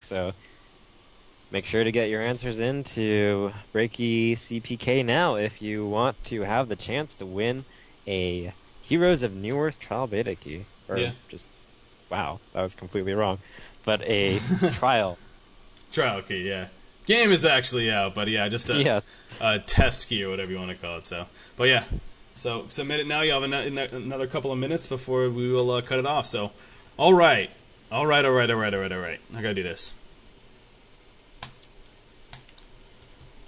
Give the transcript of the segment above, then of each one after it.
So make sure to get your answers into breakycpk now if you want to have the chance to win a Heroes of New Earth trial beta key. Or Yeah. just, wow, that was completely wrong. But a trial. Trial key, yeah. Game is actually out, but yeah, just Yes. a test key or whatever you want to call it. So, but yeah, so submit it now. You have another couple of minutes before we will cut it off. So, all right. I gotta do this.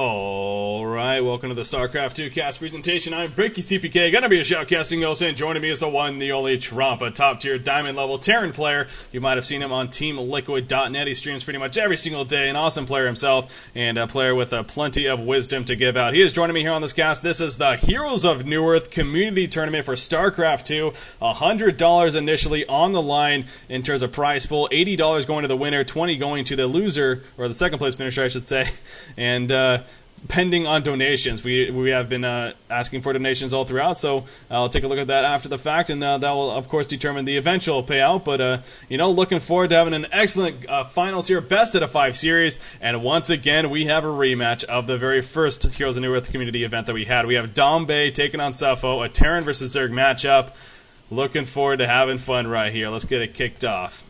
Alright, welcome to the StarCraft 2 cast presentation. I'm breakycpk, gonna be a shoutcasting host, and joining me is the one, the only Trump, a top-tier diamond-level Terran player. You might have seen him on TeamLiquid.net. He streams pretty much every single day, an awesome player himself, and a player with plenty of wisdom to give out. He is joining me here on this cast. This is the Heroes of New Earth Community Tournament for StarCraft 2. $100 initially on the line in terms of prize pool. $80 going to the winner, $20 going to the loser, or the second place finisher, I should say. And, pending on donations. We have been asking for donations all throughout, so I'll take a look at that after the fact, and that will, of course, determine the eventual payout. But, looking forward to having an excellent finals here, best out of 5 series, and once again, we have a rematch of the very first Heroes of New Earth community event that we had. We have Dambe taking on Suffo, a Terran versus Zerg matchup. Looking forward to having fun right here. Let's get it kicked off.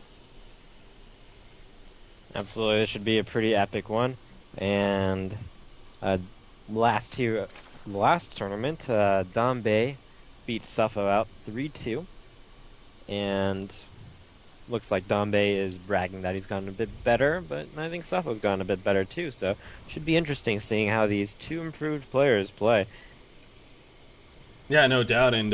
Absolutely, this should be a pretty epic one. And last tournament, Dambe beat Suffo out 3-2, and looks like Dambe is bragging that he's gotten a bit better, but I think Suffo's gotten a bit better too, so it should be interesting seeing how these two improved players play. Yeah, no doubt, and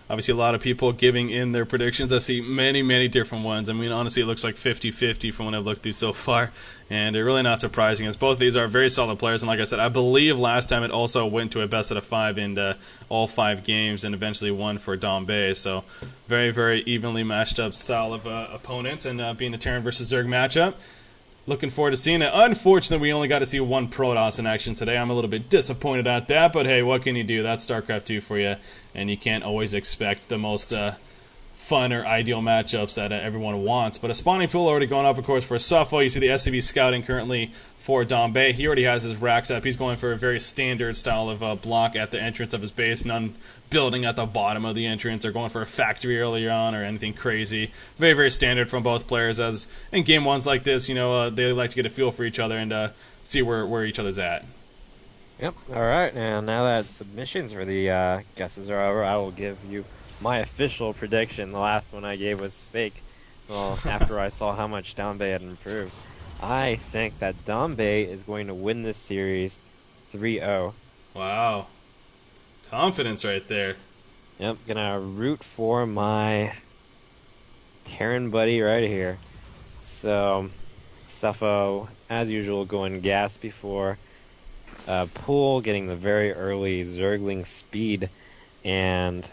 obviously a lot of people giving in their predictions. I see many different ones. I mean, honestly, it looks like 50-50 from what I've looked through so far, and they're really not surprising, as both of these are very solid players. And like I said, I believe last time it also went to a best out of 5 in all 5 games, and eventually won for Dambe. So very evenly matched up style of opponents, and being a Terran versus Zerg matchup. Looking forward to seeing it. Unfortunately, we only got to see one Protoss in action today. I'm a little bit disappointed at that, but hey, what can you do? That's StarCraft 2 for you, and you can't always expect the most fun or ideal matchups that everyone wants. But a spawning pool already going up, of course, for Suffo. You see the SCV scouting currently for Dambe. He already has his racks up. He's going for a very standard style of block at the entrance of his base, none building at the bottom of the entrance or going for a factory earlier on or anything crazy. Very standard from both players, as in game ones like this, they like to get a feel for each other and see where each other's at. Yep, alright, and now that submissions for the guesses are over, I will give you my official prediction. The last one I gave was fake. Well, after I saw how much Dambe had improved. I think that Dambe is going to win this series 3-0. Wow. Confidence right there. Yep, gonna root for my Terran buddy right here. So, Suffo, as usual, going gas before pool, getting the very early Zergling speed, and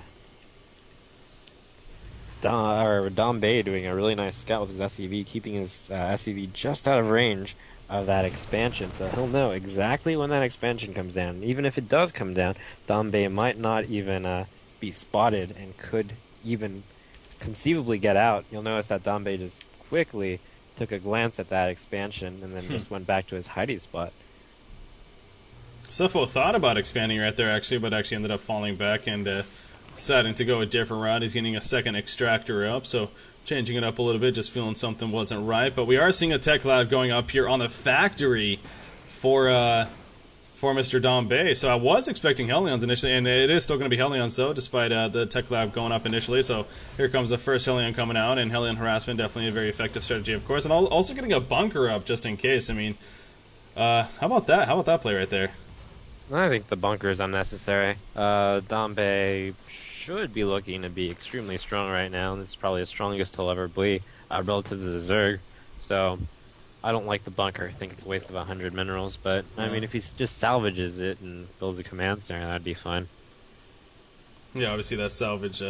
Dambe doing a really nice scout with his SCV, keeping his SCV just out of range of that expansion, so he'll know exactly when that expansion comes down. Even if it does come down, Dambe might not even be spotted and could even conceivably get out. You'll notice that Dambe just quickly took a glance at that expansion and then just went back to his hiding spot. Suffo thought about expanding right there, actually, but actually ended up falling back and deciding to go a different route. He's getting a second extractor up, so changing it up a little bit, just feeling something wasn't right. But we are seeing a tech lab going up here on the factory for Mr. Dambe. So I was expecting Hellions initially, and it is still going to be Hellions, though, despite the tech lab going up initially. So here comes the first Hellion coming out, and Hellion harassment, definitely a very effective strategy, of course. And also getting a bunker up just in case. I mean, how about that? How about that play right there? I think the bunker is unnecessary. Dambe should be looking to be extremely strong right now. This is probably the strongest he'll ever be relative to the Zerg. So I don't like the bunker. I think it's a waste of 100 minerals. But, I mean, if he just salvages it and builds a command center, that'd be fine. Yeah, obviously that salvage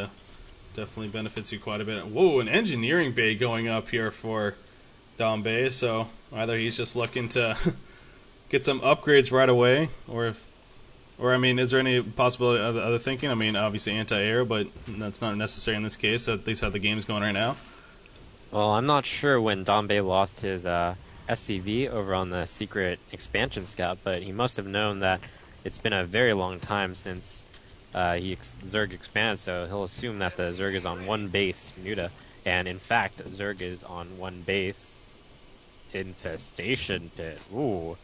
definitely benefits you quite a bit. Whoa, an engineering bay going up here for Dambe. So either he's just looking to get some upgrades right away, or I mean, is there any possibility of other thinking? I mean, obviously anti-air, but that's not necessary in this case, at least how the game's going right now. Well, I'm not sure when Dambe lost his SCV over on the secret expansion scout, but he must have known that it's been a very long time since Zerg expanded, so he'll assume that the Zerg is on one base, Muta. And in fact, Zerg is on one base, Infestation Pit. Ooh.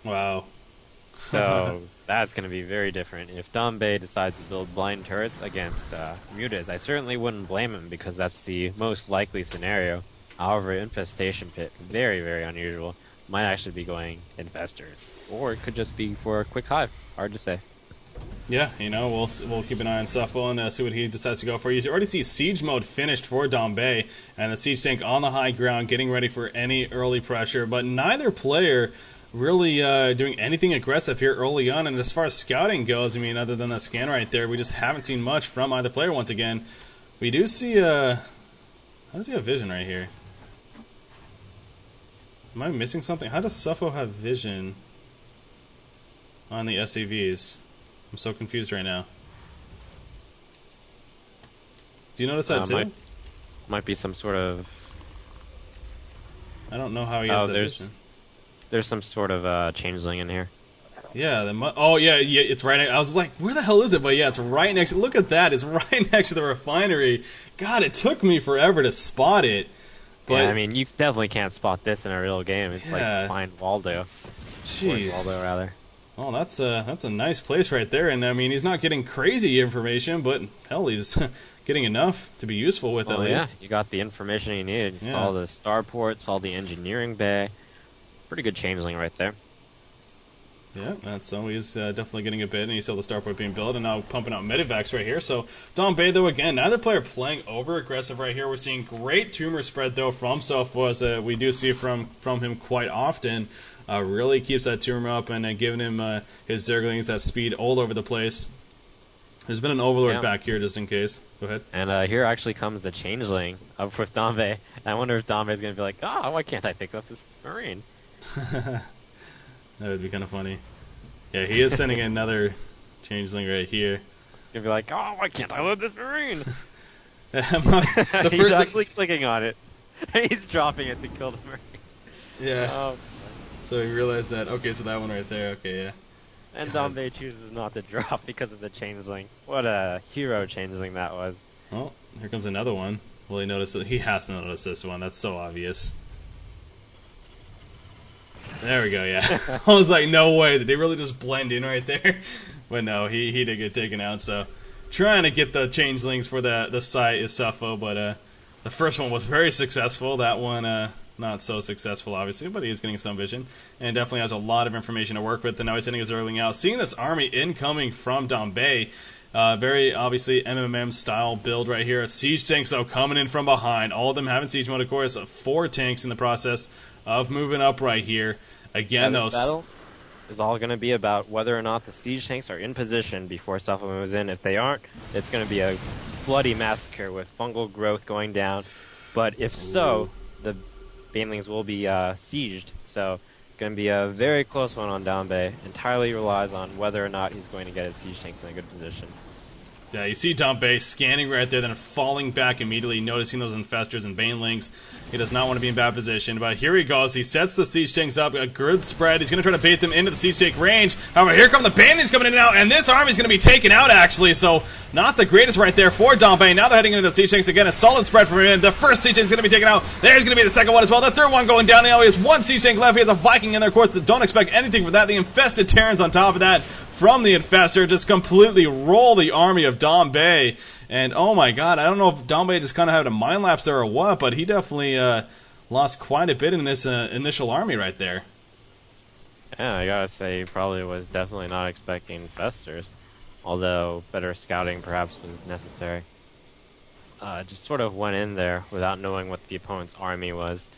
Wow. So that's going to be very different. If Dambe decides to build blind turrets against Mutas, I certainly wouldn't blame him because that's the most likely scenario. However, Infestation Pit, very, very unusual. Might actually be going Infestors. Or it could just be for a quick hive. Hard to say. Yeah, you know, we'll keep an eye on Suffo and see what he decides to go for. You already see Siege mode finished for Dambe, and the Siege tank on the high ground, getting ready for any early pressure. But neither player really doing anything aggressive here early on. And as far as scouting goes, I mean, other than that scan right there, we just haven't seen much from either player once again. We do see I don't see a vision right here. Am I missing something? How does Suffo have vision on the SCVs? I'm so confused right now. Do you notice that too? Might be some sort of... I don't know how he has that vision. There's some sort of changeling in here. Yeah, oh yeah, it's right. I was like, where the hell is it? But yeah, it's right next. Look at that! It's right next to the refinery. God, it took me forever to spot it. But yeah, I mean, you definitely can't spot this in a real game. It's like Find Waldo. Jeez. Waldo, rather. Oh, that's a nice place right there. And I mean, he's not getting crazy information, but hell, he's getting enough to be useful with at least. Yeah, you got the information you needed. You saw the starport, saw the engineering bay. Pretty good changeling right there. Yeah, that's so he's definitely getting a bit, and you saw the starport being built, and now pumping out medivacs right here. So Dambe, though, again, neither player playing over aggressive right here. We're seeing great tumor spread though from Suffo, as we do see from him quite often. Really keeps that tumor up and giving him his Zerglings that speed all over the place. There's been an Overlord back here just in case. Go ahead. And here actually comes the Changeling up with Dambe. I wonder if Dambe's going to be like, why can't I pick up this Marine? That would be kind of funny. Yeah, he is sending another Changeling right here. He's going to be like, why can't I load this Marine? He's actually clicking on it. He's dropping it to kill the Marine. Yeah. So he realized that, okay, so that one right there, okay, yeah. And Dambe chooses not to drop because of the Changeling. What a hero Changeling that was. Well, here comes another one. Well, he noticed it. He has to notice this one. That's so obvious. There we go, yeah. I was like, no way. Did they really just blend in right there? But no, he did get taken out, so... Trying to get the Changelings for the site is Suffo, but the first one was very successful. That one... not so successful, obviously, but he is getting some vision. And definitely has a lot of information to work with. And now he's sending his Zergling out. Seeing this army incoming from Dambe. Very, obviously, MMM-style build right here. Siege tanks, though, coming in from behind. All of them having siege mode, of course. 4 tanks in the process of moving up right here. Again, though... This battle is all going to be about whether or not the siege tanks are in position before Suffo moves in. If they aren't, it's going to be a bloody massacre with fungal growth going down. But if so, the Banelings will be sieged, so going to be a very close one on Dambe. Entirely relies on whether or not he's going to get his siege tanks in a good position. Yeah, you see Dambe scanning right there, then falling back immediately, noticing those infestors and banelings. He does not want to be in bad position, but here he goes. He sets the siege tanks up, a good spread. He's going to try to bait them into the siege tank range. However, here come the banelings coming in and out, and this army's going to be taken out, actually, so not the greatest right there for Dambe. Now they're heading into the siege tanks again. A solid spread from him. The first siege tank is going to be taken out. There's going to be the second one as well. The third one going down. Now he has 1 siege tank left. He has a Viking in there, of course. Don't expect anything from that. The infested Terrans on top of that from the infestor just completely roll the army of Dambe. And oh my god, I don't know if Dambe just kind of had a mind lapse there or what, but he definitely lost quite a bit in this initial army right there. Yeah, I gotta say, he probably was definitely not expecting infestors, although better scouting perhaps was necessary. Just sort of went in there without knowing what the opponent's army was,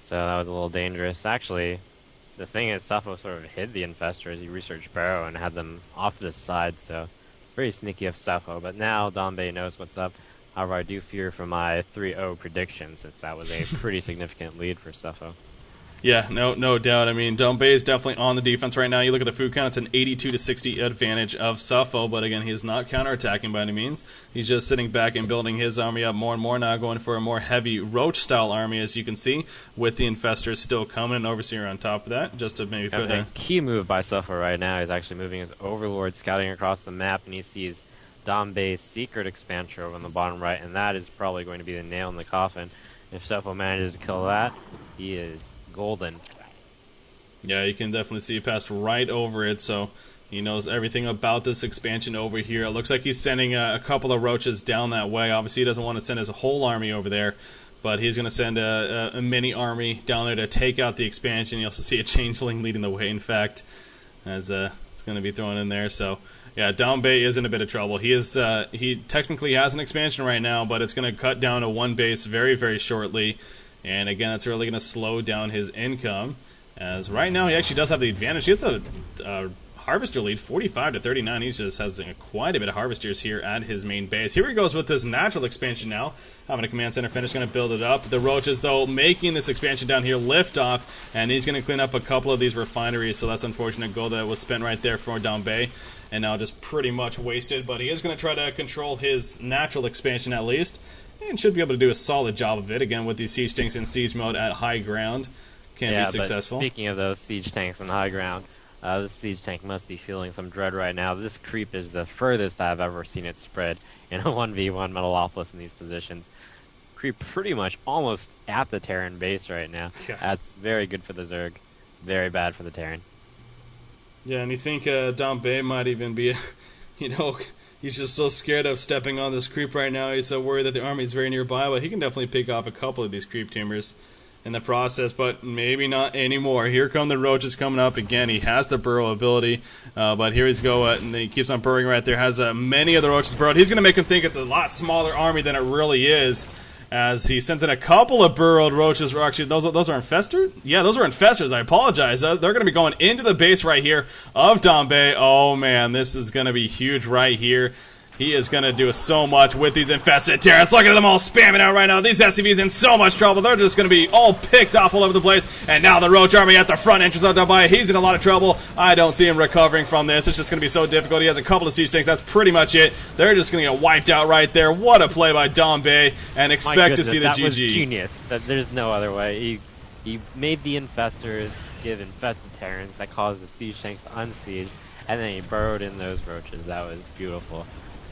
so that was a little dangerous. Actually, the thing is, Suffo sort of hid the infestors. He researched Barrow and had them off to the side, so very sneaky of Suffo. But now Dambe knows what's up. However, I do fear for my 3-0 prediction, since that was a pretty significant lead for Suffo. Yeah, no doubt. I mean, Dambe is definitely on the defense right now. You look at the food count; it's an 82 to 60 advantage of Suffo. But again, he's not counterattacking by any means. He's just sitting back and building his army up more and more now, going for a more heavy roach-style army, as you can see, with the infestors still coming and Overseer on top of that, just to maybe put a key move by Suffo right now is actually moving his Overlord, scouting across the map, and he sees Dambe's secret expansion over on the bottom right, and that is probably going to be the nail in the coffin. If Suffo manages to kill that, he is golden. Yeah, you can definitely see he passed right over it, so he knows everything about this expansion over here. It looks like he's sending a couple of roaches down that way. Obviously, he doesn't want to send his whole army over there, but he's going to send a mini army down there to take out the expansion. You also see a changeling leading the way, in fact, as it's going to be thrown in there. So, yeah, Dambe is in a bit of trouble. He technically has an expansion right now, but it's going to cut down to one base very, very shortly. And again, that's really going to slow down his income. As right now, he actually does have the advantage. He has a harvester lead, 45 to 39. He just has quite a bit of harvesters here at his main base. Here he goes with this natural expansion now. Having a command center finish, going to build it up. The roaches, though, making this expansion down here lift off, and he's going to clean up a couple of these refineries. So that's unfortunate gold that was spent right there for Dambe, and now just pretty much wasted. But he is going to try to control his natural expansion at least, and should be able to do a solid job of it, again, with these siege tanks in siege mode at high ground. Can be successful. But speaking of those siege tanks in high ground, this siege tank must be feeling some dread right now. This creep is the furthest I've ever seen it spread in a 1v1 Metalopolis in these positions. Creep pretty much almost at the Terran base right now. Yeah. That's very good for the Zerg. Very bad for the Terran. Yeah, and you think Dambe might even be, he's just so scared of stepping on this creep right now. He's so worried that the army is very nearby, but he can definitely pick off a couple of these creep teamers in the process, but maybe not anymore. Here come the roaches coming up again. He has the burrow ability, but here he's and he keeps on burrowing right there. Has many of the roaches burrowed. He's going to make him think it's a lot smaller army than it really is, as he sends in a couple of burrowed roaches. Actually, those are infestors? Yeah, those are infestors. I apologize. They're going to be going into the base right here of Dambe. Oh, man, this is going to be huge right here. He is going to do so much with these infested Terrans. Look at them all spamming out right now. These SCVs in so much trouble. They're just going to be all picked off all over the place. And now the Roach Army at the front entrance of Dambe. He's in a lot of trouble. I don't see him recovering from this. It's just going to be so difficult. He has a couple of siege tanks. That's pretty much it. They're just going to get wiped out right there. What a play by Dambe. And expect to see the GG. That was genius. There's no other way. He made the infestors give infested Terrans that caused the siege tanks to unsiege. And then he burrowed in those roaches. That was beautiful.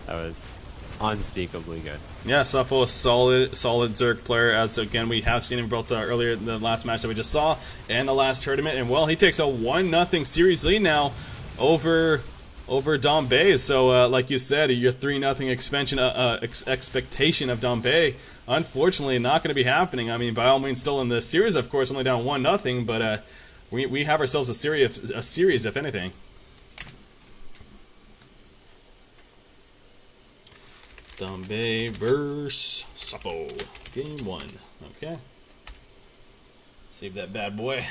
That was unspeakably good. Yeah, Suffo, a solid Zerg player, as again we have seen him both earlier in the last match that we just saw and the last tournament. And well, he takes a 1-0 series lead now over Dambe. So like you said, your 3-0 expectation of Dambe, unfortunately not going to be happening. I mean, by all means, still in the series, of course, only down 1-0, but we have ourselves a series, if anything. Dambe versus Suffo. Game 1. Okay. Save that bad boy.